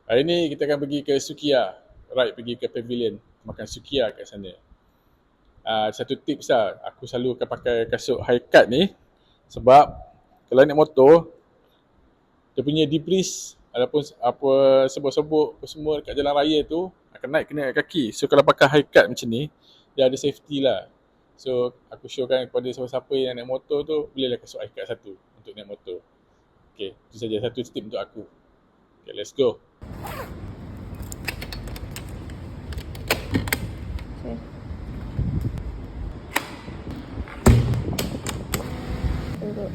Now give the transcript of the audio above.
Hari ni kita akan pergi ke Sukiya. Right, pergi ke pavilion. Makan Sukiya kat sana. Satu tips lah, aku selalu akan pakai kasut high cut ni. Sebab kalau naik motor, dia punya debris ataupun apa sebut-sebut semua dekat jalan raya tu akan naik kena kat kaki. So kalau pakai high cut macam ni, dia ada safety lah. So aku showkan kepada siapa-siapa yang naik motor tu, belilah kasut high cut satu untuk naik motor. Okay, itu saja satu tip untuk aku. Okay, let's go. Okay. Duduk.